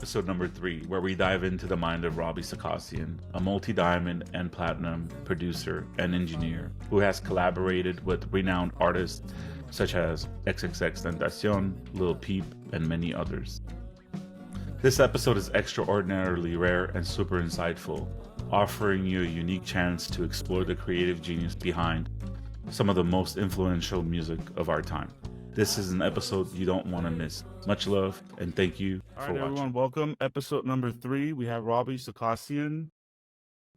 episode number 3, where we dive into the mind of Robbie Soukiasyan, a multi-diamond and platinum producer and engineer who has collaborated with renowned artists such as XXXTentacion, Lil Peep, and many others. This episode is extraordinarily rare and super insightful, offering you a unique chance to explore the creative genius behind some of the most influential music of our time. This is an episode you don't want to miss. Much love, and thank you for watching. Everyone, welcome. Episode number 3. We have Robbie Soukiasyan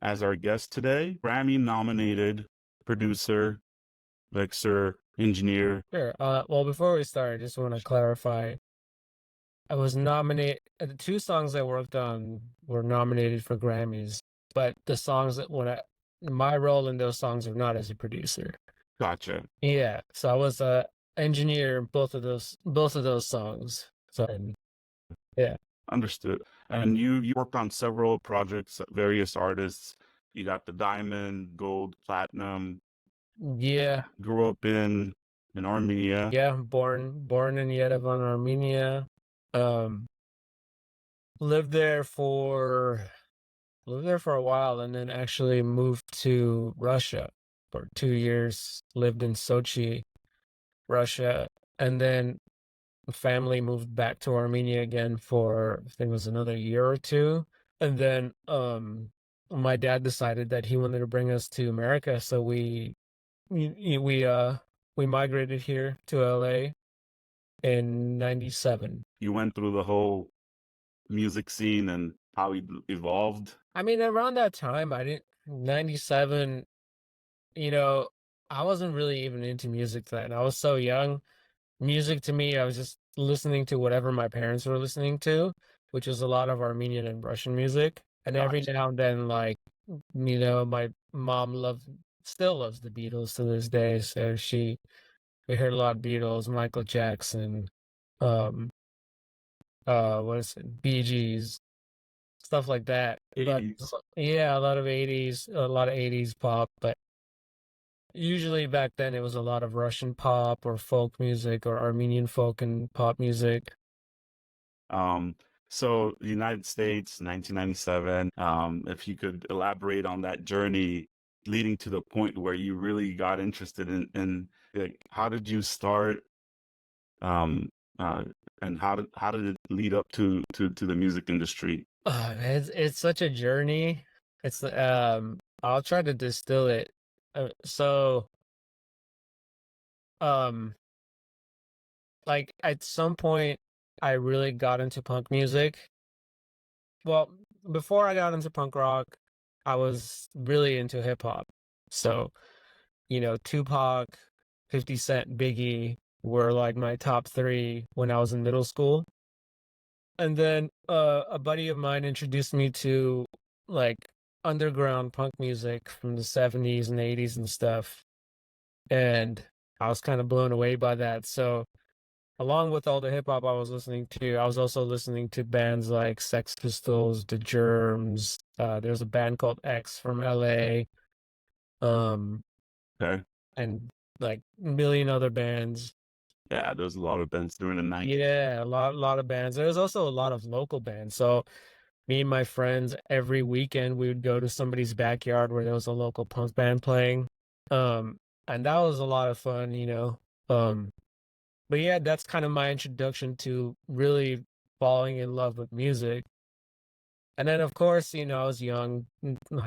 as our guest today. Grammy-nominated producer, mixer, engineer. Sure. Well, before we start, I just want to clarify. I was nominated. The 2 songs I worked on were nominated for Grammys, but the songs that my role in those songs are not as a producer. Gotcha. Yeah. So I was a engineer in both of those songs. So yeah. Understood. And you worked on several projects, various artists. You got the diamond, gold, platinum. Yeah. Grew up in Armenia. Yeah. Born in Yerevan, Armenia. Lived there for a while, and then actually moved to Russia for 2 years. Lived in Sochi, Russia, and then family moved back to Armenia again for, I think it was another year or 2. And then my dad decided that he wanted to bring us to America, so we migrated here to LA in 97. You went through the whole music scene and how it evolved. I mean, around that time, 97, I wasn't really even into music then. I was so young. Music to me, I was just listening to whatever my parents were listening to, which was a lot of Armenian and Russian music. And every now and then, my mom still loves the Beatles to this day. So we heard a lot of Beatles, Michael Jackson, what is it, Bee Gees, stuff like that. 80s. But yeah, a lot of 80s pop, but usually back then it was a lot of Russian pop or folk music or Armenian folk and pop music. So the United States, 1997, if you could elaborate on that journey leading to the point where you really got interested in like, how did you start, and how did it lead up to the music industry? It's such a journey. It's I'll try to distill it. Like at some point I really got into punk music. Well, before I got into punk rock, I was really into hip hop. So, Tupac, 50 Cent, Biggie were like my top 3 when I was in middle school. And then a buddy of mine introduced me to like underground punk music from the 70s and 80s and stuff. And I was kind of blown away by that. So along with all the hip hop I was listening to, I was also listening to bands like Sex Pistols, The Germs. There's a band called X from LA. Okay. And like a million other bands. Yeah, there was a lot of bands during the 90s. Yeah, a lot of bands. There's also a lot of local bands. So me and my friends, every weekend we would go to somebody's backyard where there was a local punk band playing. And that was a lot of fun, But yeah, that's kind of my introduction to really falling in love with music. And then, of course, I was young.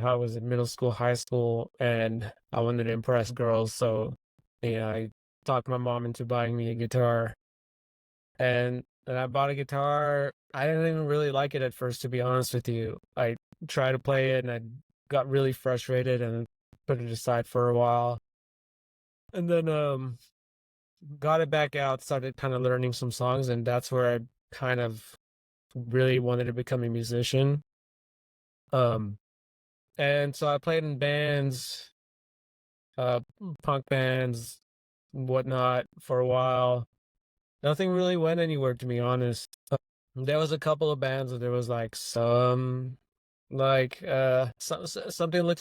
I was in middle school, high school, and I wanted to impress girls. So, I talked my mom into buying me a guitar. And I bought a guitar. I didn't even really like it at first, to be honest with you. I tried to play it, and I got really frustrated and put it aside for a while. And then got it back out, started kind of learning some songs, and that's where I kind of really wanted to become a musician. And so I played in bands, punk bands, whatnot, for a while. Nothing really went anywhere, to be honest. There was a couple of bands that there was like something looked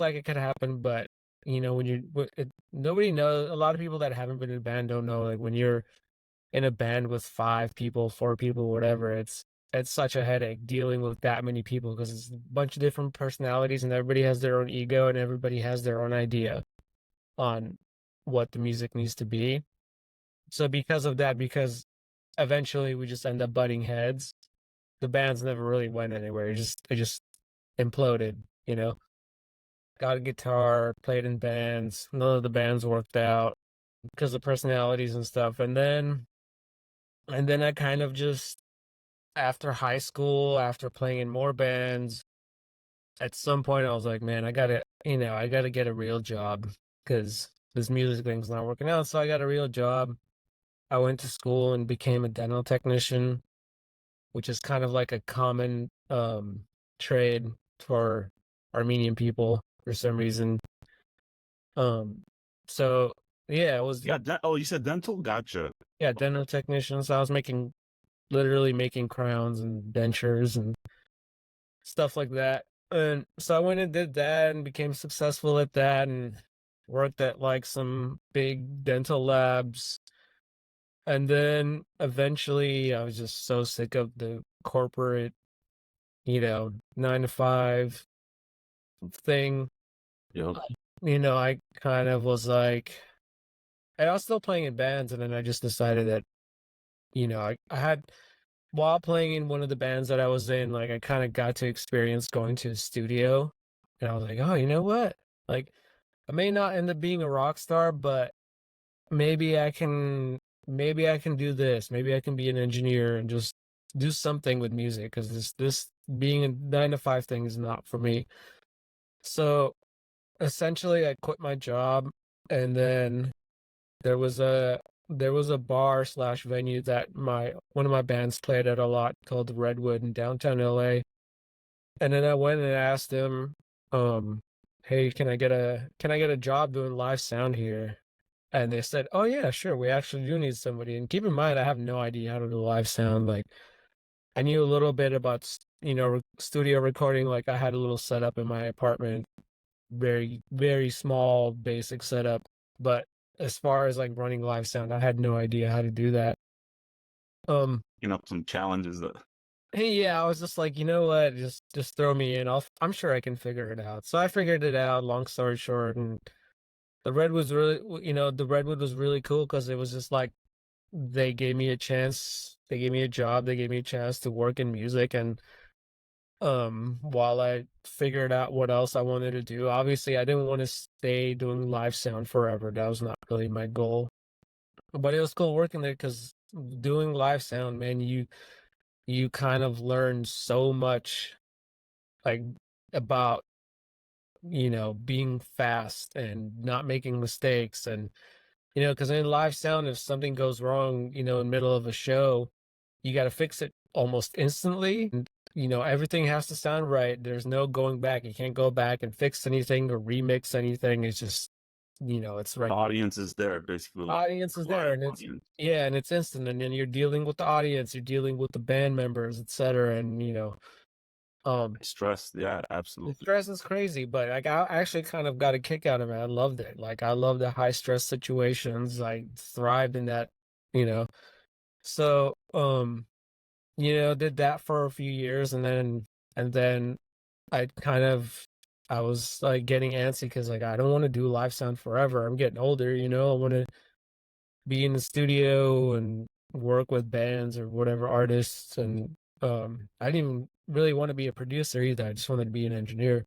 like it could happen, but nobody knows. A lot of people that haven't been in a band don't know. Like when you're in a band with 5 people, 4 people, whatever, it's it's such a headache dealing with that many people because it's a bunch of different personalities and everybody has their own ego and everybody has their own idea on what the music needs to be. So because of that, because eventually we just end up butting heads, the bands never really went anywhere. It just imploded, you know. Got a guitar, played in bands. None of the bands worked out because of personalities and stuff. And then I kind of just after high school, after playing in more bands, at some point I was like, man, I gotta get a real job because this music thing's not working out. So I got a real job. I went to school and became a dental technician, which is kind of like a common trade for Armenian people for some reason. Um, so yeah, it was Yeah. Oh, you said dental? Gotcha. dental technician. So I was literally making crowns and dentures and stuff like that. And so I went and did that and became successful at that and worked at like some big dental labs. And then eventually I was just so sick of the corporate, 9 to 5 thing. Yep. I kind of was like, and I was still playing in bands. And then I just decided that, I had, while playing in one of the bands that I was in, like I kind of got to experience going to a studio. And I was like, oh, you know what? Like, I may not end up being a rock star, but maybe I can do this. Maybe I can be an engineer and just do something with music because this being a 9 to 5 thing is not for me. So essentially I quit my job and then there was a bar slash venue that one of my bands played at a lot called the Redwood in downtown LA. And then I went and asked him, hey, can I get a job doing live sound here? And they said, oh yeah, sure, we actually do need somebody. And keep in mind, I have no idea how to do live sound. Like I knew a little bit about, studio recording. Like I had a little setup in my apartment, very, very small, basic setup. But as far as like running live sound, I had no idea how to do that. Some challenges that. Hey, yeah, I was just like, you know what, just throw me in. I'm sure I can figure it out. So I figured it out. Long story short, and the Redwood was really cool because it was just like they gave me a chance. They gave me a job. They gave me a chance to work in music. And while I figured out what else I wanted to do, obviously I didn't want to stay doing live sound forever. That was not really my goal. But it was cool working there because doing live sound, man, you kind of learn so much like about being fast and not making mistakes. And because in live sound, if something goes wrong in the middle of a show, you got to fix it almost instantly. And everything has to sound right. There's no going back. You can't go back and fix anything or remix anything. It's just it's right. The audience is there, basically. Audience is there, and and it's instant. And then you're dealing with the audience, you're dealing with the band members, etc. And stress. Yeah, the absolutely. stress is crazy, but like I actually kind of got a kick out of it. I loved it. Like I love the high stress situations. I thrived in that, you know. So did that for a few years, and then I was like getting antsy because like I don't want to do live sound forever. I'm getting older, I want to be in the studio and work with bands or whatever artists. And I didn't even really want to be a producer either. I just wanted to be an engineer.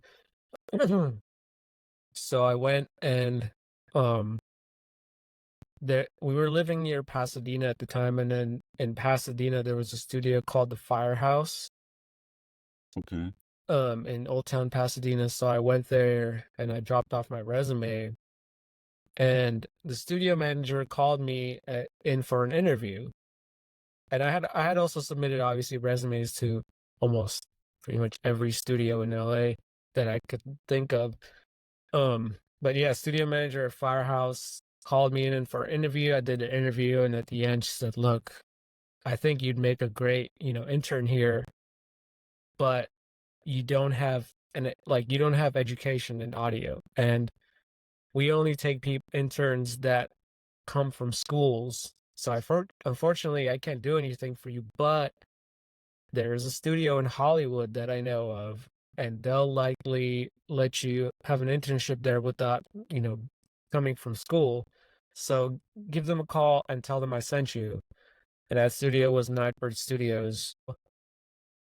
So I went and um we were living near Pasadena at the time, and then in Pasadena there was a studio called the Firehouse Okay. in Old Town Pasadena. So I went there and I dropped off my resume, and the studio manager called me in for an interview. And I had also submitted obviously resumes to almost pretty much every studio in LA that I could think of. But yeah, studio manager at Firehouse called me in for an interview. I did an interview, and at the end she said, "Look, I think you'd make a great, intern here, but you don't have you don't have education in audio, and we only take interns that come from schools. So unfortunately, I can't do anything for you, but there's a studio in Hollywood that I know of, and they'll likely let you have an internship there without, coming from school. So give them a call and tell them I sent you. And that studio was Nightbird Studios.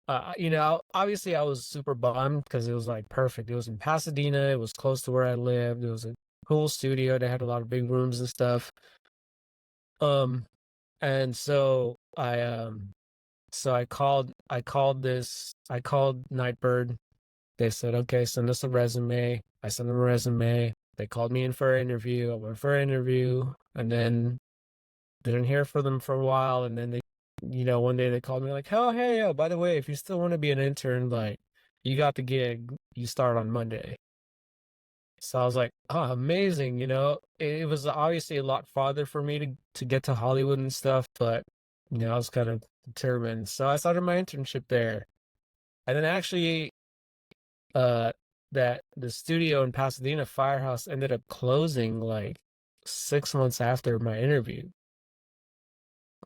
Obviously I was super bummed because it was like perfect. It was in Pasadena. It was close to where I lived. It was a cool studio. They had a lot of big rooms and stuff. And I called Nightbird. They said, okay, send us a resume. I sent them a resume. They called me in for an interview. I went for an interview and then didn't hear from them for a while. And then one day they called me like, oh, hey, by the way, if you still want to be an intern, like, you got the gig. You start on Monday. So I was like, oh, amazing. It was obviously a lot farther for me to get to Hollywood and stuff, but, I was kind of determined. So I started my internship there. And then actually, that the studio in Pasadena, Firehouse, ended up closing like 6 months after my interview.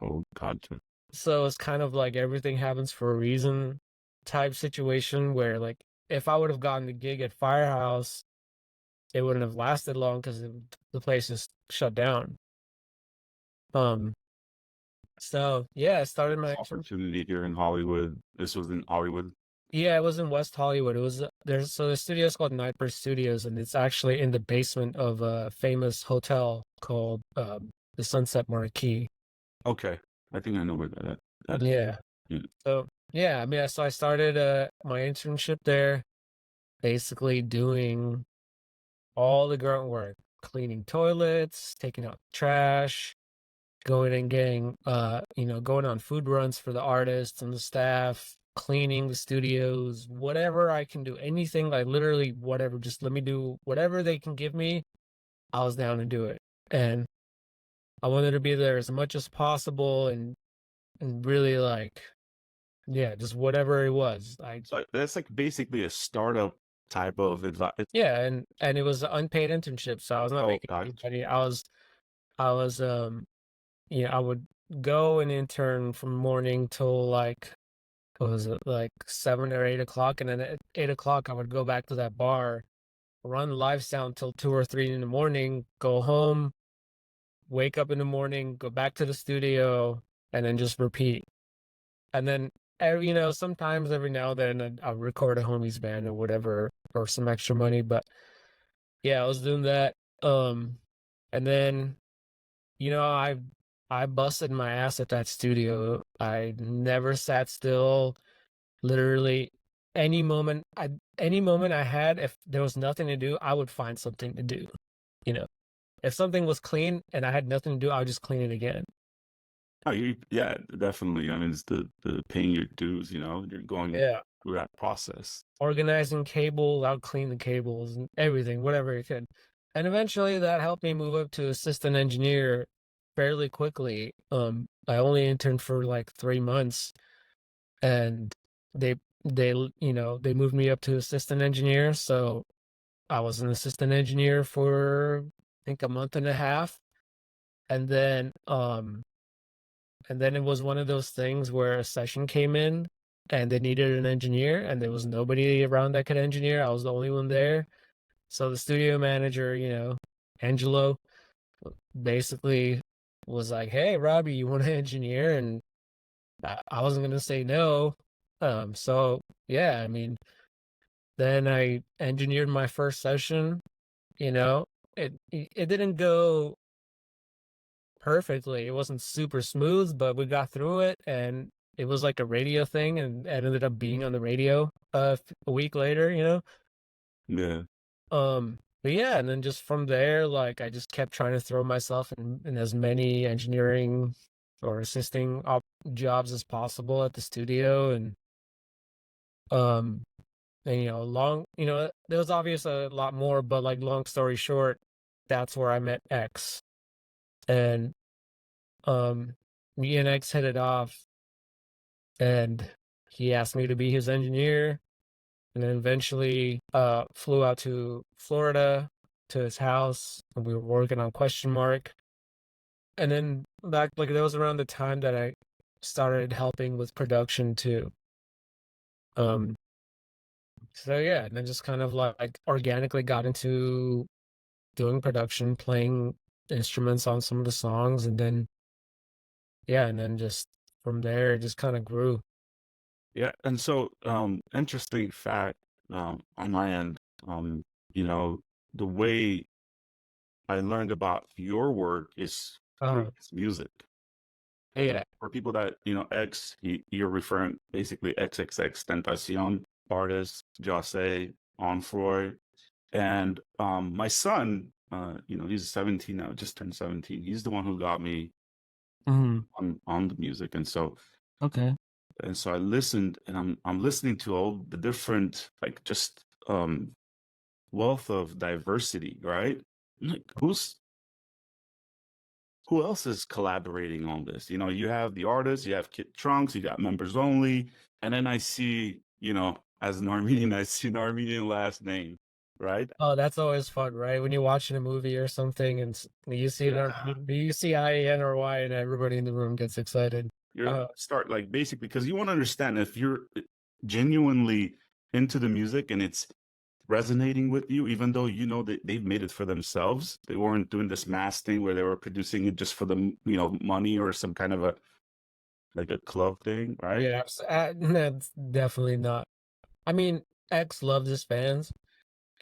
Oh, gotcha. So it's kind of like everything happens for a reason type situation where, like, if I would have gotten the gig at Firehouse, it wouldn't have lasted long because the place is shut down. So yeah, I started my opportunity here in Hollywood. This was in Hollywood. Yeah, it was in West Hollywood. It was the studio is called Nightbird Studios, and it's actually in the basement of a famous hotel called the Sunset Marquis. Okay, I think I know where that is. Yeah. Yeah. So yeah, I mean, so I started my internship there, basically doing all the grunt work, cleaning toilets, taking out trash, going and getting going on food runs for the artists and the staff, cleaning the studios, whatever I can do, anything, like literally whatever, just let me do whatever they can give me. I was down to do it. And I wanted to be there as much as possible and really, like, yeah, just whatever it was. So that's like basically a startup type of advice. Yeah, and it was an unpaid internship, so I was not making any gotcha. money. I was I would go and intern from morning till like, what was it, like 7 or 8 o'clock, and then at 8 o'clock I would go back to that bar, run live sound till 2 or 3 in the morning, go home, wake up in the morning, go back to the studio, and then just repeat. And then sometimes every now and then I'll record a homies band or whatever for some extra money. But yeah, I was doing that. And then I busted my ass at that studio. I never sat still. Literally any moment I had, if there was nothing to do, I would find something to do. If something was clean and I had nothing to do, I would just clean it again. Oh, yeah, definitely. I mean, it's the paying your dues. You're going through that process. Organizing cables, I'll clean the cables and everything, whatever it could. And eventually that helped me move up to assistant engineer fairly quickly. I only interned for like 3 months, and they moved me up to assistant engineer. So I was an assistant engineer for, I think, a month and a half. And then it was one of those things where a session came in and they needed an engineer, and there was nobody around that could engineer. I was the only one there. So the studio manager, Angelo, basically was like, hey, Robbie, you want to engineer? And I wasn't going to say no. So yeah, I mean, then I engineered my first session. It didn't go perfectly. It wasn't super smooth, but we got through it, and it was like a radio thing, and it ended up being on the radio a week later. Yeah. But yeah, and then just from there, like, I just kept trying to throw myself in as many engineering or assisting jobs as possible at the studio, and there was obviously a lot more, but like, long story short, that's where I met X. And me and X hit it off, and he asked me to be his engineer, and then eventually flew out to Florida to his house, and we were working on Question Mark. And then back, like, that was around the time that I started helping with production too. So yeah, and then just kind of like organically got into doing production, playing instruments on some of the songs, and then yeah, and then just from there it just kind of grew. Yeah, and so interesting fact on my end, you know, the way I learned about your work is through Uh, his music. yeah. For people that you're referring basically XXXTentacion artist, Jose, Onfroy, and my son, he's 17 now, just turned 17. He's the one who got me Mhm. on the music, Okay. and so I listened, and I'm listening to all the different like just wealth of diversity, right? Like who else is collaborating on this? You know, you have the artists, you have Kid Trunks, you got members only, and then I see, as an Armenian, I see an Armenian last name, right? Oh, that's always fun, right? When you're watching a movie or something and you see you see IAN or Y and everybody in the room gets excited. You're start like basically because you want to understand if you're genuinely into the music and it's resonating with you, even though you know that they've made it for themselves. They weren't doing this mass thing where they were producing it just for the money or some kind of a like a club thing, right? Yeah, that's definitely not. I mean, X loved his fans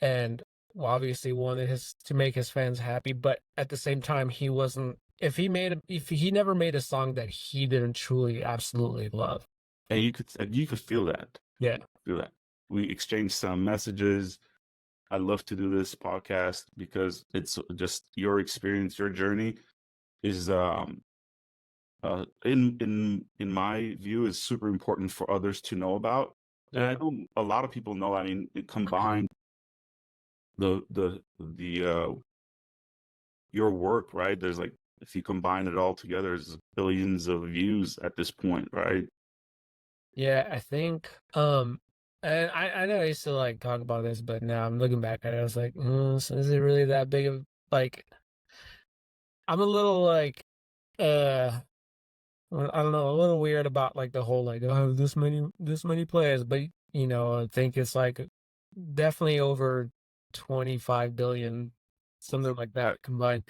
and obviously wanted his to make his fans happy, but at the same time, he wasn't. If he never made a song that he didn't truly absolutely love. And you could feel that. Yeah. Feel that. We exchanged some messages. I love to do this podcast because it's just your experience, your journey is in my view is super important for others to know about. And I know a lot of people know. I mean, it combined the your work, right? There's like if you combine it all together, there's billions of views at this point, right? Yeah, I think and I know I used to like talk about this, but now I'm looking back at it, I was like, so is it really that big of like I'm a little like well, I don't know, a little weird about like the whole like oh this many players, but I think it's like definitely over 25 billion, something like that combined.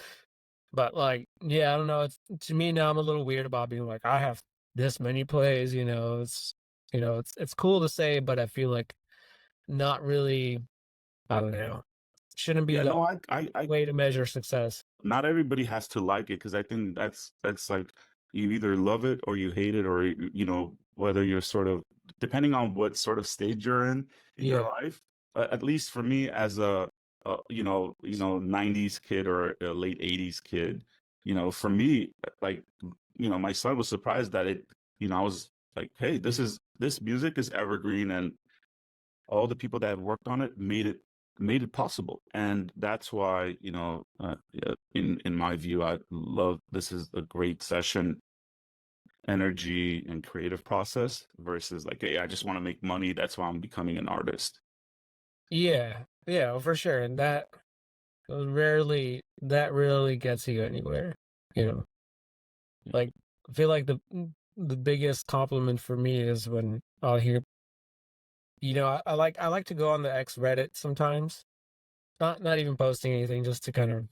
But like, yeah, I don't know. It's to me now I'm a little weird about being like I have this many plays, it's cool to say, but I feel like not really, I don't know. Shouldn't be Yeah, the no, I way to measure success. not everybody has to like it because I think that's like you either love it or you hate it, or whether you're sort of depending on what sort of stage you're in your Yeah. life. At least for me, as a 90s kid or a late 80s kid, for me, like my son was surprised that I was like, hey, this music is evergreen, and all the people that have worked on it made it possible, and that's why yeah, in my view, I love this is a great session energy and creative process versus like, hey, I just want to make money, that's why I'm becoming an artist. Yeah. Yeah, for sure. And that rarely gets you anywhere, you know. Yeah. Like I feel like the biggest compliment for me is when I'll hear I like to go on the X Reddit sometimes. Not even posting anything, just to kind of,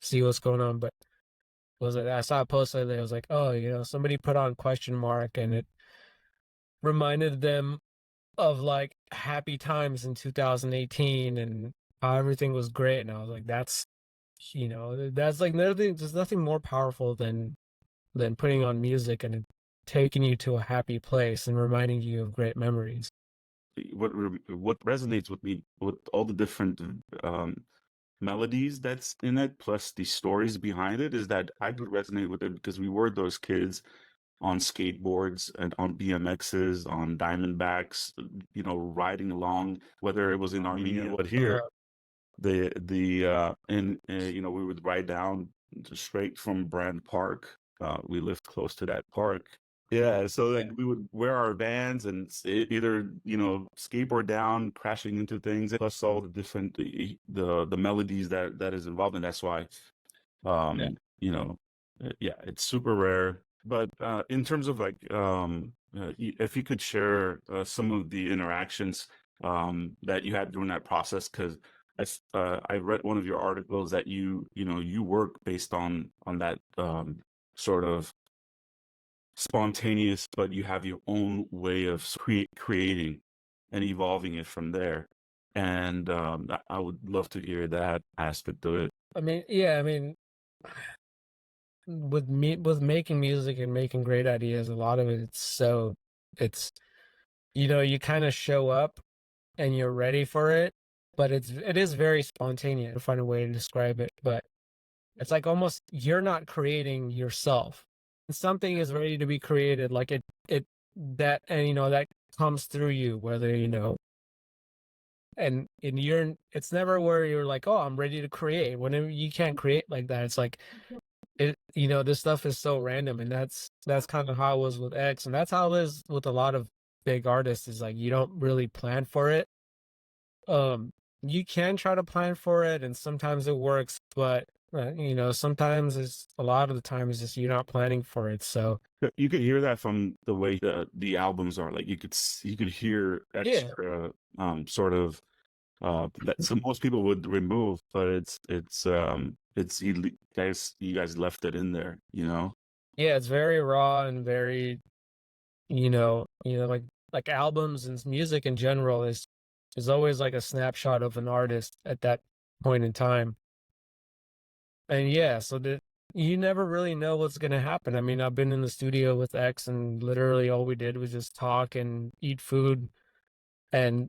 see what's going on. But I saw a post lately, I was like, oh, somebody put on question mark and it reminded them of like happy times in 2018 and how everything was great. And I was like, that's like nothing, there's nothing more powerful than putting on music and it taking you to a happy place and reminding you of great memories. What resonates with me with all the different melodies that's in it plus the stories behind it is that I could resonate with it because we were those kids on skateboards and on BMXs, on Diamondbacks, riding along, whether it was in Armenia or here. We would ride down straight from Brand Park. We lived close to that park. Yeah, so like we would wear our Vans and either skateboard down, crashing into things, plus all the different the melodies that is involved, and that's why Yeah. yeah, it's super rare But in terms of like, if you could share some of the interactions that you had during that process, because I read one of your articles that you work based on that sort of spontaneous, but you have your own way of creating and evolving it from there. And I would love to hear that aspect of it. I mean, yeah, I mean, with making music and making great ideas, a lot of it's you kind of show up and you're ready for it, but it is very spontaneous. To find a way to describe it, but it's like almost you're not creating yourself. Something is ready to be created, like it that and that comes through you, whether and you're it's never where you're like, oh, I'm ready to create. Whenever you can't create like that, it's like this stuff is so random, and that's kind of how it was with X, and that's how it is with a lot of big artists. Is like you don't really plan for it. You can try to plan for it, and sometimes it works, but sometimes it's a lot of the time it's just you're not planning for it. So You could hear that from the way the albums are. Like you could hear yeah, extra sort of that some most people would remove, but you guys left it in there, yeah, it's very raw and very like albums and music in general is always like a snapshot of an artist at that point in time. And yeah, so you never really know what's gonna happen. I mean, I've been in the studio with X, and literally all we did was just talk and eat food, and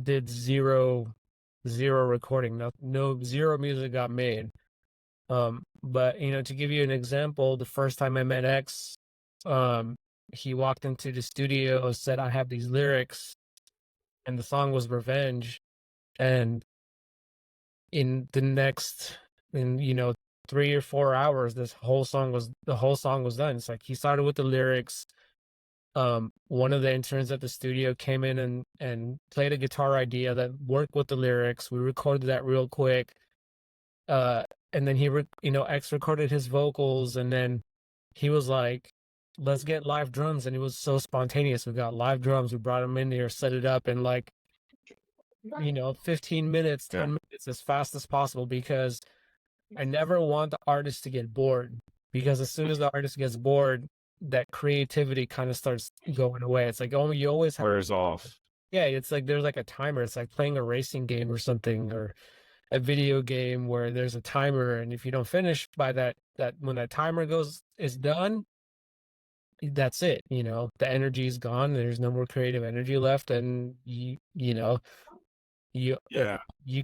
did zero recording. No zero music got made. But to give you an example, the first time I met X, he walked into the studio, said, "I have these lyrics," and the song was "Revenge," and in the next, in 3 or 4 hours, the whole song was done. It's like he started with the lyrics. One of the interns at the studio came in and played a guitar idea that worked with the lyrics. We recorded that real quick. And then X recorded his vocals, and then he was like, "Let's get live drums," and it was so spontaneous. We got live drums. We brought them in here, set it up, and 15 minutes, 10 minutes, as fast as possible, because I never want the artist to get bored, because as soon as the artist gets bored, that creativity kind of starts going away. It's like, oh, you always have wears off. Yeah, it's like there's like a timer. It's like playing a racing game or something, or a video game where there's a timer, and if you don't finish by that when that timer is done, that's it. The energy is gone. There's no more creative energy left, and you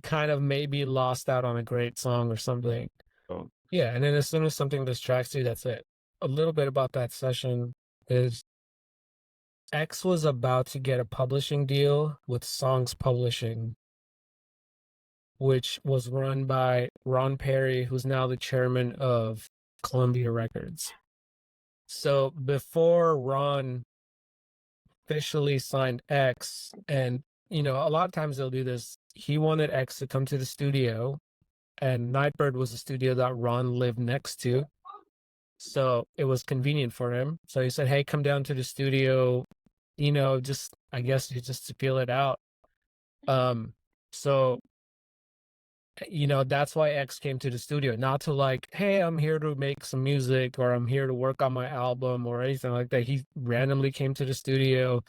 kind of maybe lost out on a great song or something. Oh. Yeah, and then as soon as something distracts you, that's it. A little bit about that session is X was about to get a publishing deal with Songs Publishing, which was run by Ron Perry, who's now the chairman of Columbia Records. So before Ron officially signed X, and a lot of times they'll do this, he wanted X to come to the studio, and Nightbird was the studio that Ron lived next to. So it was convenient for him. So he said, "Hey, come down to the studio, just I guess just to feel it out." So that's why X came to the studio, not to like, "Hey, I'm here to make some music," or "I'm here to work on my album," or anything like that. He randomly came to the studio.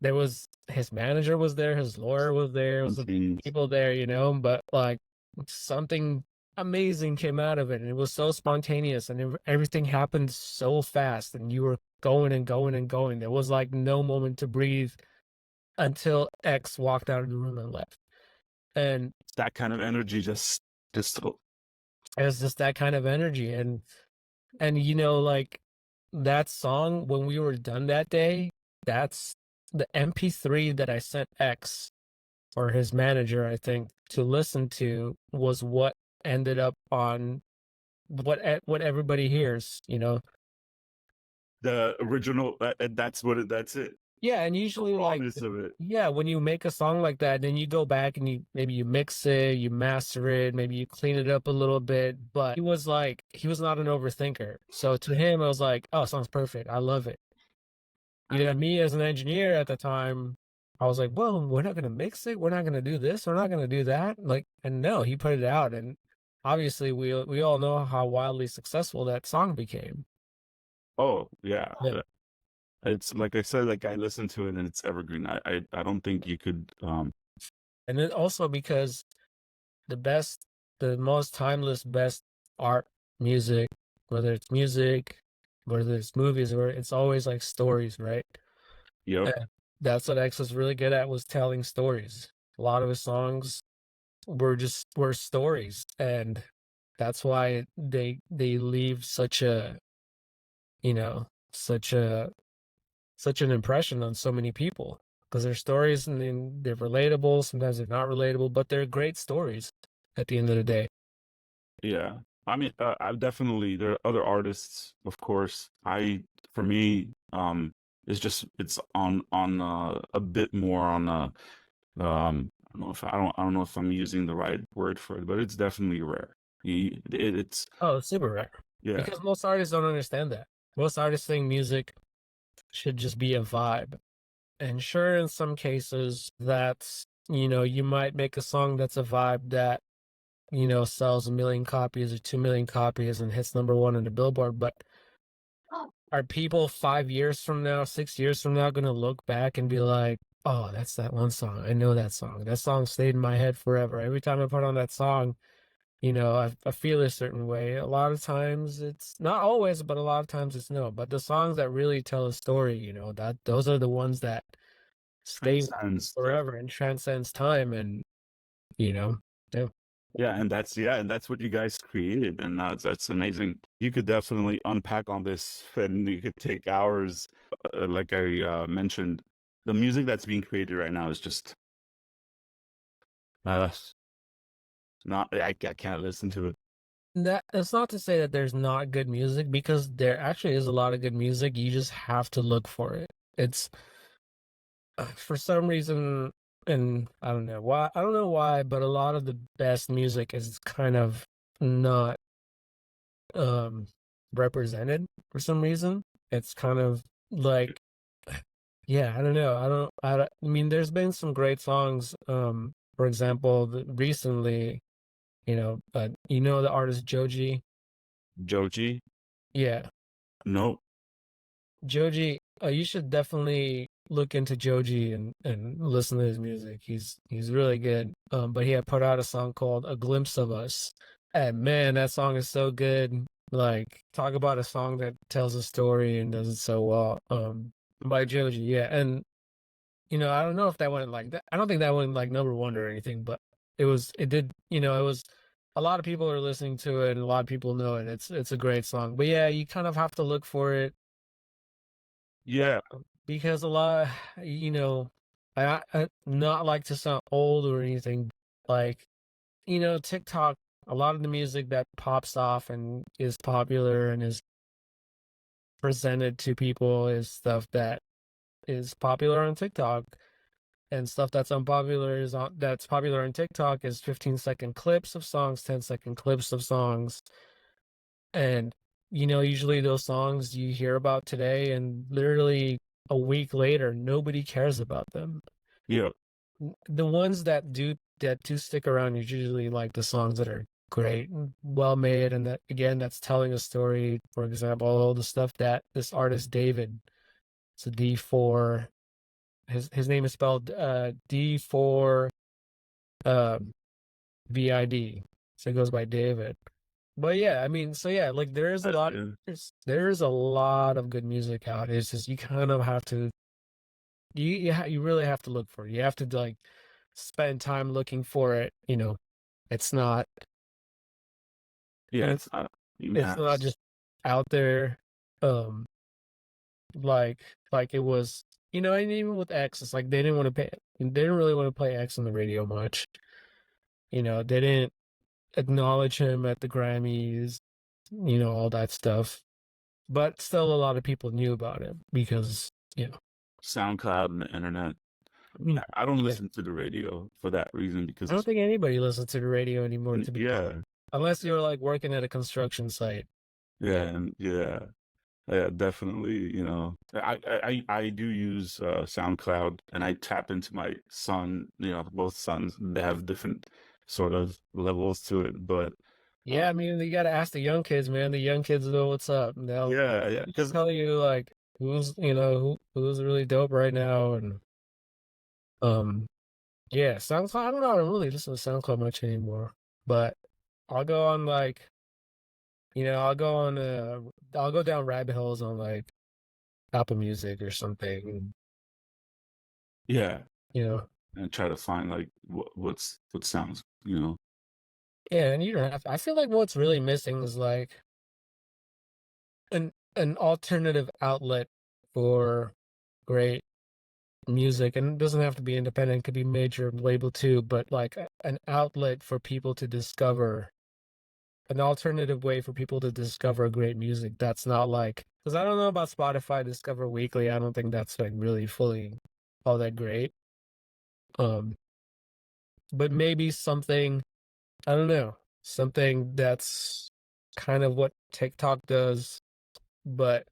There was his manager was there, his lawyer was there, was people there, but like something amazing came out of it, and it was so spontaneous, and everything happened so fast, and you were going and going and going. There was like no moment to breathe until X walked out of the room and left. And that kind of energy just it was just that kind of energy. And like that song, when we were done that day, that's the MP3 that I sent X, or his manager, I think, to listen to, was what ended up on what everybody hears. the original. That's it. Yeah, and usually like rawness of it. yeah, when you make a song like that, then you go back and you maybe you mix it, you master it, maybe you clean it up a little bit. But he was not an overthinker. So to him, it was like, oh, sounds perfect. I love it. You know, me as an engineer at the time, I was like, well, we're not gonna mix it, we're not gonna do this, we're not gonna do that. Like, and no, he put it out, and obviously we all know how wildly successful that song became. Oh yeah. Yeah. It's like I said, like I listened to it and it's evergreen. I don't think you could And then also because the best, the most timeless, best art, music, whether it's movies, or it's always like stories, right? yep. And that's what X was really good at, was telling stories. A lot of his songs were stories, and that's why they leave such a, you know, such a such an impression on so many people, because they're stories, and then they're relatable. Sometimes they're not relatable, but they're great stories at the end of the day. Yeah. I mean, I've definitely, there are other artists, of course. For me, it's on a bit more on I don't know if I'm using the right word for it, but it's definitely rare. It's Oh, it's super rare, yeah, because most artists don't understand that. Most artists think music should just be a vibe. And sure, in some cases, that's, you might make a song that's a vibe that, sells 1 million copies or 2 million copies and hits number one on the Billboard. But are people 5 years from now, 6 years from now, going to look back and be like, oh, that's that one song. I know that song. That song stayed in my head forever. Every time I put on that song, I feel a certain way. A lot of times it's not always, but a lot of times it's no. But the songs that really tell a story, that those are the ones that stay transcends. forever and transcends time. And, yeah. And that's what you guys created, and that's amazing. You could definitely unpack on this, and you could take hours. Like I mentioned, the music that's being created right now is just uh, not. I can't listen to it. That's not to say that there's not good music, because there actually is a lot of good music. You just have to look for it. It's for some reason, and I don't know why. I don't know why, but a lot of the best music is kind of not um represented for some reason. It's kind of like, yeah, I don't know. I mean, there's been some great songs. For example, recently, the artist Joji. Joji, Yeah, no, Joji. You should definitely look into Joji and listen to his music. He's really good. But he had put out a song called "A Glimpse of Us," and man, that song is so good. Like, talk about a song that tells a story and does it so well. By Joji, yeah, and I don't know if that went like that. I don't think that went like number one or anything, but it did. It was. A lot of people are listening to it, and a lot of people know it. It's a great song, but yeah, you kind of have to look for it, yeah, because a lot, I not like to sound old or anything, like, TikTok. A lot of the music that pops off and is popular and is presented to people is stuff that is popular on TikTok. And stuff that's popular on TikTok is 15-second clips of songs, 10-second clips of songs. And usually those songs you hear about today, and literally a week later nobody cares about them. yeah, The ones that do stick around is usually like the songs that are great and well made, and that's telling a story. For example, all the stuff that this artist David, it's a D4, his name is spelled D4 VID. So it goes by David. But yeah, I mean, so yeah, like yeah. there's a lot of good music out. It's just you kind of have to you really have to look for it. You have to like spend time looking for it. It's not Yeah, it's it's yeah, not just out there, um like it was. And even with X, it's like they didn't really want to play X on the radio much. They didn't acknowledge him at the Grammys, all that stuff. But still, a lot of people knew about him because, SoundCloud and the internet. Mm, I don't yeah. listen to the radio for that reason because I don't think anybody listens to the radio anymore, to be yeah, unless you're like working at a construction site. yeah, definitely. You know, I do use SoundCloud, and I tap into my son. You know, both sons, they have different sort of levels to it, but Yeah, I mean, you gotta ask the young kids, man. The young kids know what's up. They'll yeah, because tell you like who's really dope right now, and um yeah, SoundCloud. I don't know. I don't really listen to SoundCloud much anymore, but I'll go on like I'll go down rabbit holes on like Apple Music or something. yeah, You know, and try to find like what sounds, you know. yeah, and you don't have. I feel like what's really missing is like an alternative outlet for great music, and it doesn't have to be independent, it could be major label too, but like an outlet for people to discover an alternative way for people to discover great music that's not like, because I don't know about Spotify Discover Weekly. I don't think that's like really fully all that great. um but maybe something, I don't know, something that's kind of what TikTok does, but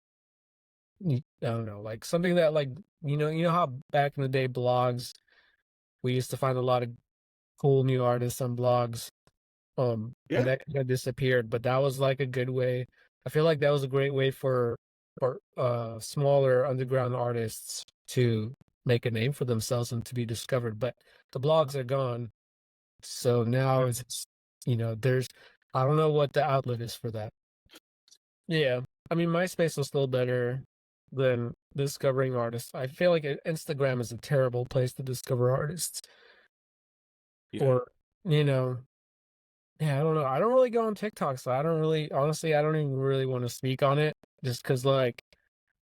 I don't know, like something that like you know how back in the day blogs, we used to find a lot of cool new artists on blogs, and Yeah, that kind of disappeared, but that was like a good way. I feel like that was a great way for smaller underground artists to make a name for themselves and to be discovered, but the blogs are gone, so now it's there's, I don't know what the outlet is for that. Yeah, I mean, MySpace was still better than discovering artists. I feel like Instagram is a terrible place to discover artists. yeah, Or, you know, yeah, I don't know. I don't really go on TikTok, so I don't really, honestly, I don't even really want to speak on it just because, like,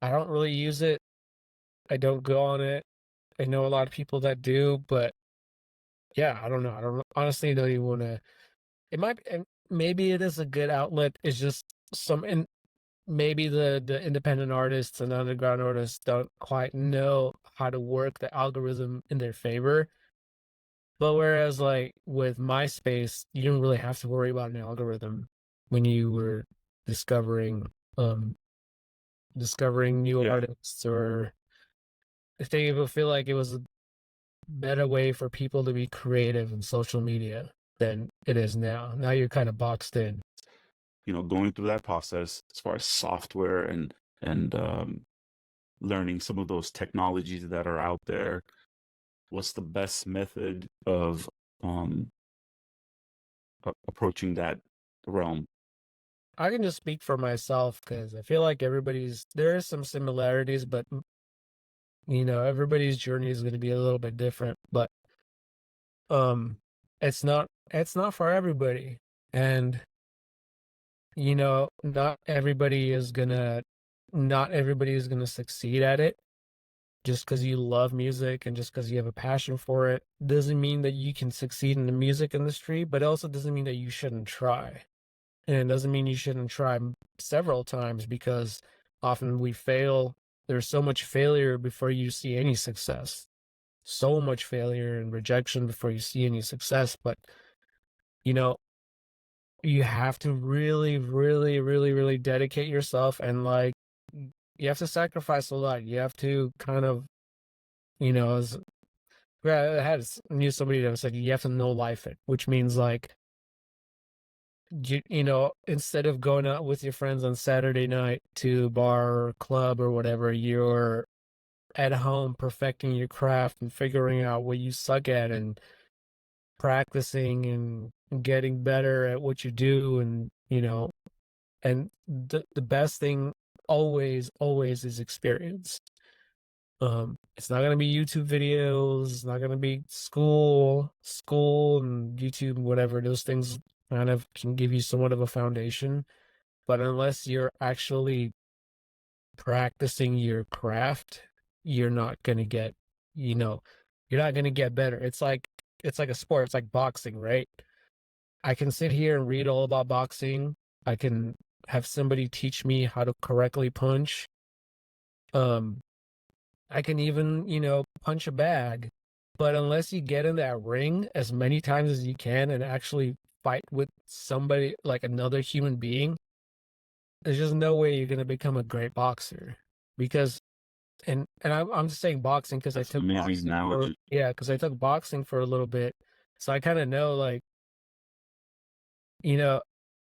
I don't really use it. I don't go on it. I know a lot of people that do, but yeah, I don't know. I don't honestly don't even want to. It might, and maybe it is a good outlet. It's just and maybe the independent artists and underground artists don't quite know how to work the algorithm in their favor. But whereas like with MySpace, you didn't really have to worry about an algorithm when you were discovering um discovering new yeah. artists, or if they even feel like it was a better way for people to be creative in social media than it is now. Now you're kind of boxed in. You know, going through that process as far as software and learning some of those technologies that are out there. What's the best method of um approaching that realm? I can just speak for myself because I feel like there is some similarities, but everybody's journey is going to be a little bit different. But um, it's not for everybody, and not everybody is gonna succeed at it. Just because you love music and just because you have a passion for it doesn't mean that you can succeed in the music industry, but it also doesn't mean that you shouldn't try. And it doesn't mean you shouldn't try several times, because often we fail. There's so much failure before you see any success. So much failure and rejection before you see any success. But, you know, you have to really, really, really, really dedicate yourself, and like, you have to sacrifice a lot. You have to kind of, as knew somebody that was like, you have to know life it, which means like, instead of going out with your friends on Saturday night to a bar or club or whatever, you're at home perfecting your craft and figuring out what you suck at and practicing and getting better at what you do. And, and the best thing always is experience. It's not gonna be YouTube videos, it's not gonna be school and YouTube, whatever. Those things kind of can give you somewhat of a foundation, but unless you're actually practicing your craft, you're not gonna get, you know, you're not gonna get better. It's like a sport, it's like boxing, right? I can sit here and read all about boxing. I can have somebody teach me how to correctly punch. Um, I can even, punch a bag. But unless you get in that ring as many times as you can and actually fight with somebody like another human being, there's just no way you're gonna become a great boxer. Because I'm just saying boxing because I That's an took amazing boxing analogy. because I took boxing for a little bit, so I kind of know like you know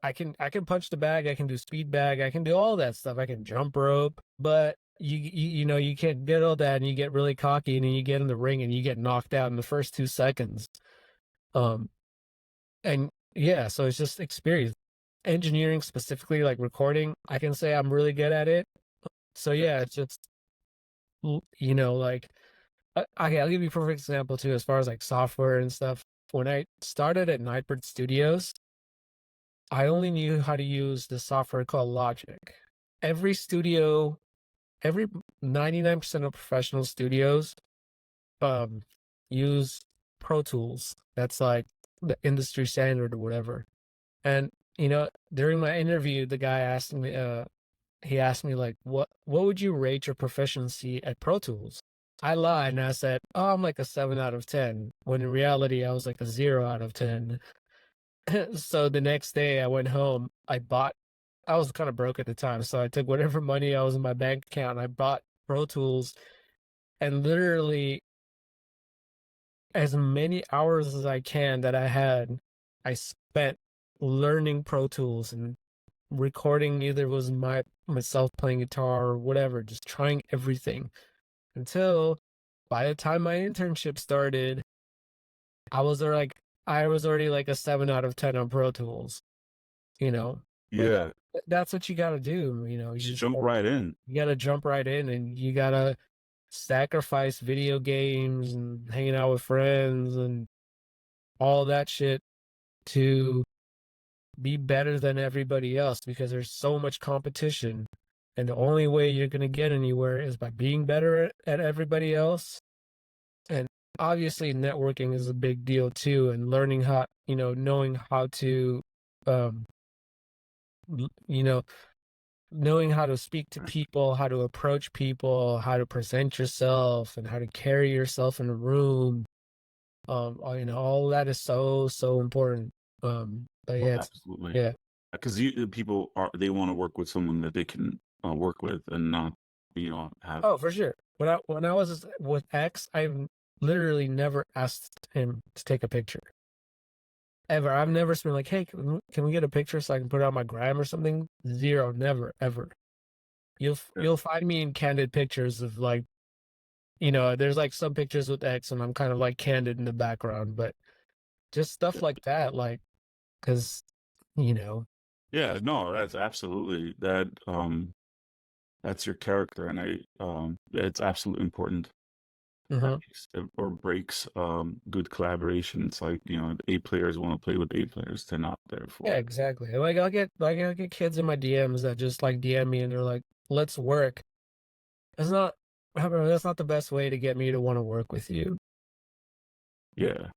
I can punch the bag, I can do speed bag, I can do all that stuff, I can jump rope, but you can't get all that and you get really cocky and then you get in the ring and you get knocked out in the first 2 seconds. Um, and yeah, so it's just experience. Engineering specifically, like recording, I can say I'm really good at it. So yeah, it's just like okay, I'll give you a perfect example too, as far as like software and stuff. When I started at Nightbird Studios, I only knew how to use the software called Logic. Every studio, every 99% of professional studios um use Pro Tools. That's like the industry standard or whatever. And during my interview, the guy asked me he asked me like what would you rate your proficiency at Pro Tools? I lied and I said, "Oh, I'm like a 7 out of 10." When in reality, I was like a 0 out of 10. So the next day I went home, I was kind of broke at the time, so I took whatever money I was in my bank account and I bought Pro Tools, and literally as many hours as I can that I had, I spent learning Pro Tools and recording. Either was myself playing guitar or whatever, just trying everything until by the time my internship started, I was like I was already like a 7 out of 10 on Pro Tools, but Yeah, that's what you got to do. You just just jump right in. you got to jump right in and you got to sacrifice video games and hanging out with friends and all that shit to be better than everybody else, because there's so much competition. And the only way you're going to get anywhere is by being better at everybody else. And obviously, networking is a big deal too, and learning how, knowing how to, um, you know, knowing how to speak to people, how to approach people, how to present yourself, and how to carry yourself in a room. All that is so, so important. But yeah, Absolutely. yeah. Because people they want to work with someone that they can work with and not have. Oh, for sure. When I was with X, I've literally never asked him to take a picture ever. I've never been like, "Hey, can we get a picture so I can put it on my gram or something?" Zero, never, ever. You'll find me in candid pictures of like, there's like some pictures with X, and I'm kind of like candid in the background, but just stuff like that, like, because you know, Yeah, no, that's absolutely that. That's your character, and it's absolutely important. That uh makes or breaks good collaboration. It's like A players want to play with A players. They're not there yeah, for. exactly. Like I'll get kids in my DMs that just like DM me and they're like, "Let's work." That's not, however, that's not the best way to get me to want to work with you. Yeah,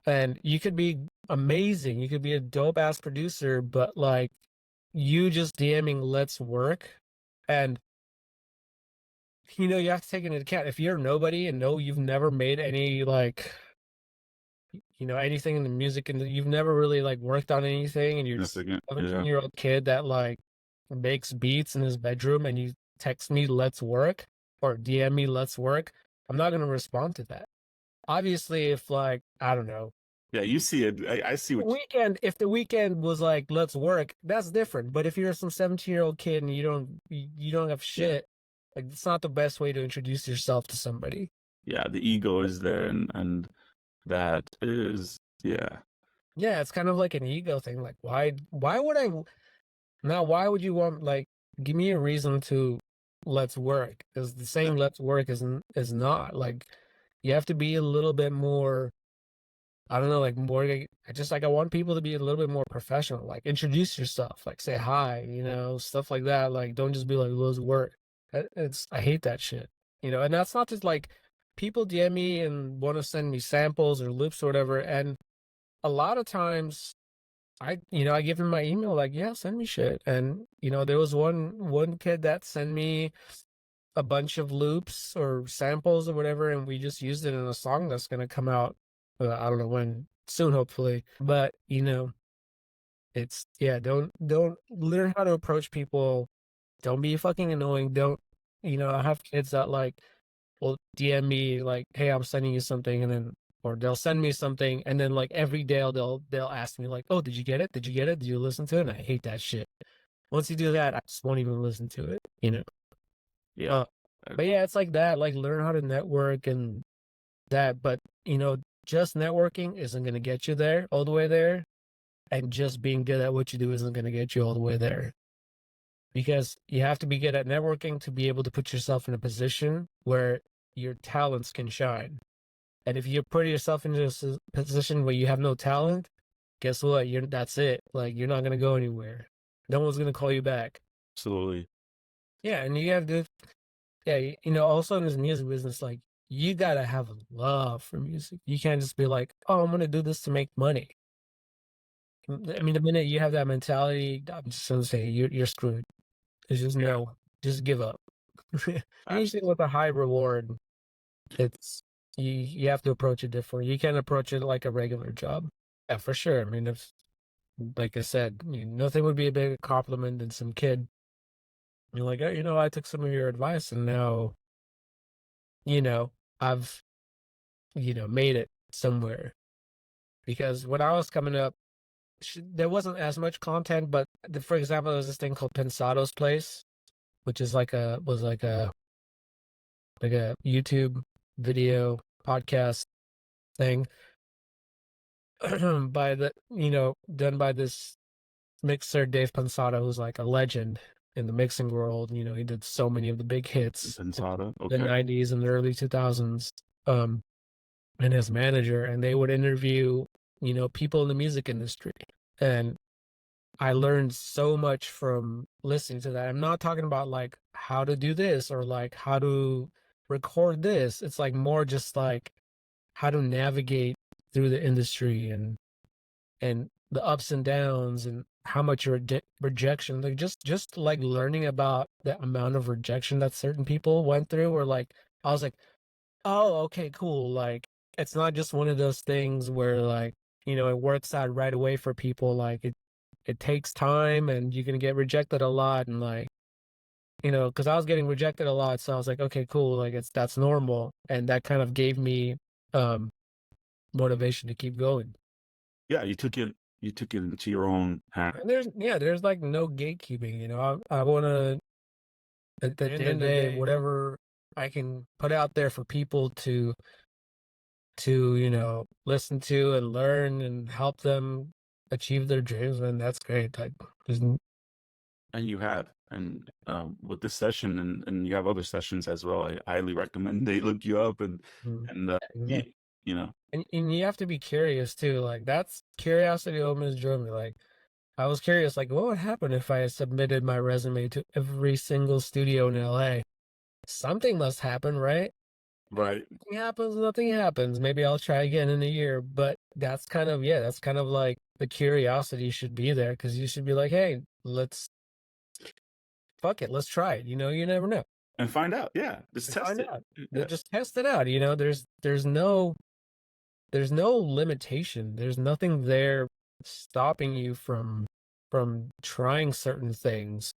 And you could be amazing. You could be a dope ass producer, but like you just DMing "let's work," and you have to take into account if you're nobody and you've never made any like anything in the music and you've never really like worked on anything, and you're just significant. a Yeah, 17-year-old kid that like makes beats in his bedroom and you text me "let's work" or DM me "let's work," I'm not gonna respond to that. Obviously, if like I don't know, yeah. You see it. I see what. if the weekend was like "let's work," that's different. But if you're some 17-year-old kid and you don't have shit, like it's not the best way to introduce yourself to somebody. Yeah, the ego is there, and that is yeah. Yeah, it's kind of like an ego thing. Like why would I now? Why would you want like give me a reason to "let's work"? Because the saying "let's work" is not like you have to be a little bit more. I don't know, like more. I want people to be a little bit more professional. Like introduce yourself, like say hi, stuff like that. Like don't just be like "let's work." I hate that shit, And that's not just like people DM me and want to send me samples or loops or whatever. And a lot of times, I give him my email, like, yeah, send me shit. And there was one kid that sent me a bunch of loops or samples or whatever, and we just used it in a song that's gonna come out. I don't know when, soon, hopefully. But it's don't learn how to approach people. Don't be fucking annoying. Don't I have kids that like will DM me like, "Hey, I'm sending you something," and then or they'll send me something, and then like every day they'll ask me like, "Oh, did you get it? Did you get it? Did you listen to it?" And I hate that shit. Once you do that, I just won't even listen to it. Yeah. Uh, but yeah, it's like that. Like learn how to network and that. But just networking isn't gonna get you there all the way there, and just being good at what you do isn't gonna get you all the way there. Because you have to be good at networking to be able to put yourself in a position where your talents can shine. And if you put yourself into a position where you have no talent, guess what? That's it. Like you're not gonna go anywhere. No one's gonna call you back. Absolutely. Yeah, and you have to. Yeah, also in this music business, like you gotta have a love for music. You can't just be like, "Oh, I'm gonna do this to make money." I mean, the minute you have that mentality, I'm just gonna say you're screwed. It's just no, just give up. Anything with a high reward, it's you have to approach it differently. You can't approach it like a regular job. Yeah, for sure. I mean, if like I said, nothing would be a bigger compliment than some kid. You're like, oh, I took some of your advice, and now, I've, made it somewhere. Because when I was coming up, there wasn't as much content, but for example, there was this thing called Pensado's Place, which is like a YouTube video podcast thing by done by this mixer Dave Pensado, who's like a legend in the mixing world. He did so many of the big hits Pensado, the 90s and the early 2000s. And his manager, and they would interview people in the music industry, and I learned so much from listening to that. I'm not talking about like how to do this or like how to record this. It's like more just like how to navigate through the industry and the ups and downs and how much rejection, like just like learning about the amount of rejection that certain people went through, or like I was like, oh, okay, cool. Like it's not just one of those things where like it works out right away for people. Like it takes time, and you're gonna get rejected a lot, and like because I was getting rejected a lot, so I was like, okay, cool. Like that's normal, and that kind of gave me motivation to keep going. Yeah, you took it into your own hand. And there's like no gatekeeping. I want to at the end of the day, whatever I can put out there for people to listen to and learn and help them achieve their dreams, and that's great. Like And you have. And with this session, and you have other sessions as well, I highly recommend they look you up and exactly. you know. And you have to be curious too. Like that's curiosity almost drove me. Like I was curious, like what would happen if I submitted my resume to every single studio in LA? Something must happen, right? Right. Nothing happens. Maybe I'll try again in a year. But that's kind of like the curiosity should be there, because you should be like, hey, fuck it, let's try it. You never know. And find out. Yeah. Just test it. Yeah. Just test it out. There's no limitation. There's nothing there stopping you from trying certain things.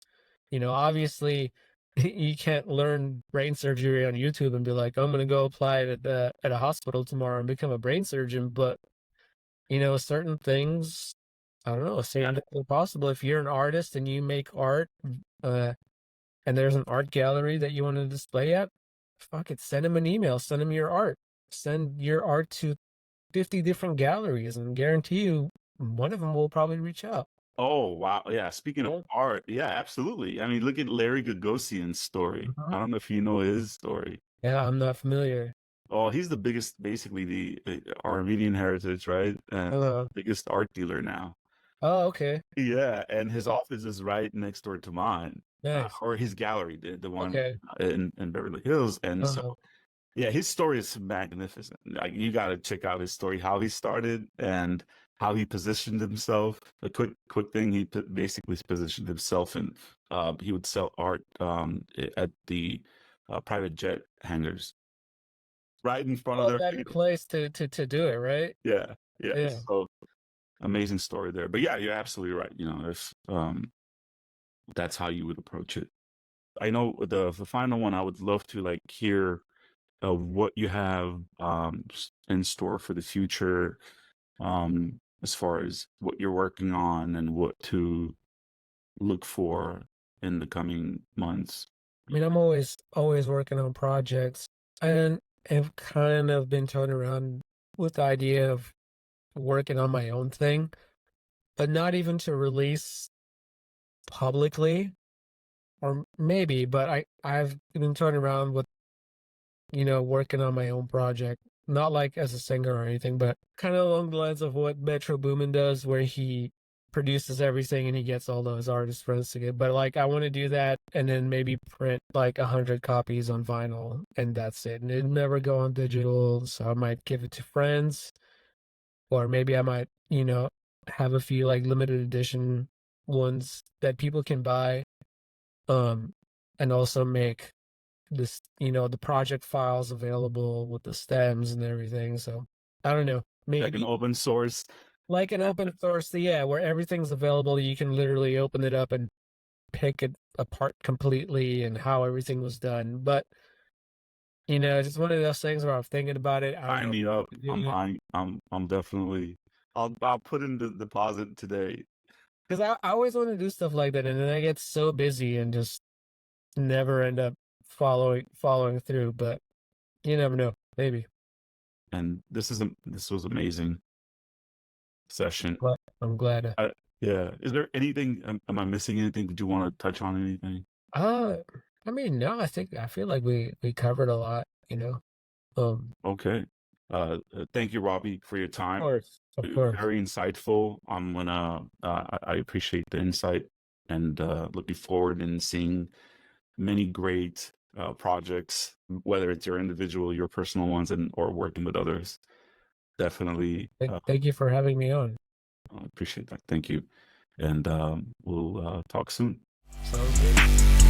Obviously you can't learn brain surgery on YouTube and be like, I'm gonna go apply it at a hospital tomorrow and become a brain surgeon. But certain things, I don't know, certain things are possible. If you're an artist and you make art, and there's an art gallery that you want to display at, fuck it, send them an email, send them your art, send your art to 50 different galleries, and guarantee you one of them will probably reach out. Oh, wow. Yeah. Speaking of art, yeah, absolutely. I mean, look at Larry Gagosian's story. I don't know if you know his story. Yeah, I'm not familiar. Oh, he's the biggest, basically the Armenian heritage, right? Biggest art dealer now. Oh, okay. Yeah, and his office is right next door to mine. Nice. Or his gallery, the one Okay. in Beverly Hills. And so, yeah, his story is magnificent. Like you got to check out his story, how he started and how he positioned himself. A quick thing, he basically positioned himself, and he would sell art at the private jet hangars right in front of Well, their that stadium. place to do it, right? Yeah, yeah. Yeah. So amazing story there. But yeah, you're absolutely right. You know, if that's how you would approach it. I know the final one. I would love to like hear what you have in store for the future, as far as what you're working on and what to look for in the coming months. I mean, I'm always working on projects, and have kind of been turned around with the idea of working on my own thing, but not even to release publicly, or maybe, but I've been turned around with, working on my own project, not like as a singer or anything, but kind of along the lines of what Metro Boomin does, where he produces everything and he gets all those artist friends to get. But like, I want to do that and then maybe print like 100 copies on vinyl, and that's it. And it'll never go on digital, so I might give it to friends, or maybe I might, have a few like limited edition ones that people can buy, and also make this, the project files available with the stems and everything. So I don't know, Like an maybe open source. like an open source, yeah, where everything's available. You can literally open it up and pick it apart completely and how everything was done. But just one of those things where I'm thinking about it. I don't Sign know. me up. I'm buying. I'm definitely. I'll put in the deposit today. Because I always want to do stuff like that, and then I get so busy and just never end up following through. But you never know, maybe. And this was amazing session. But I'm glad. Yeah. Is there anything? Am I missing anything? Did you want to touch on anything? I mean, no, I feel like we covered a lot. Okay. Thank you, Robbie, for your time. Of course. Very insightful. I'm gonna. I appreciate the insight, and looking forward in seeing many great projects, whether it's your individual, your personal ones, or working with others. Definitely. Thank you for having me on. I appreciate that. Thank you, and we'll talk soon. Sounds good.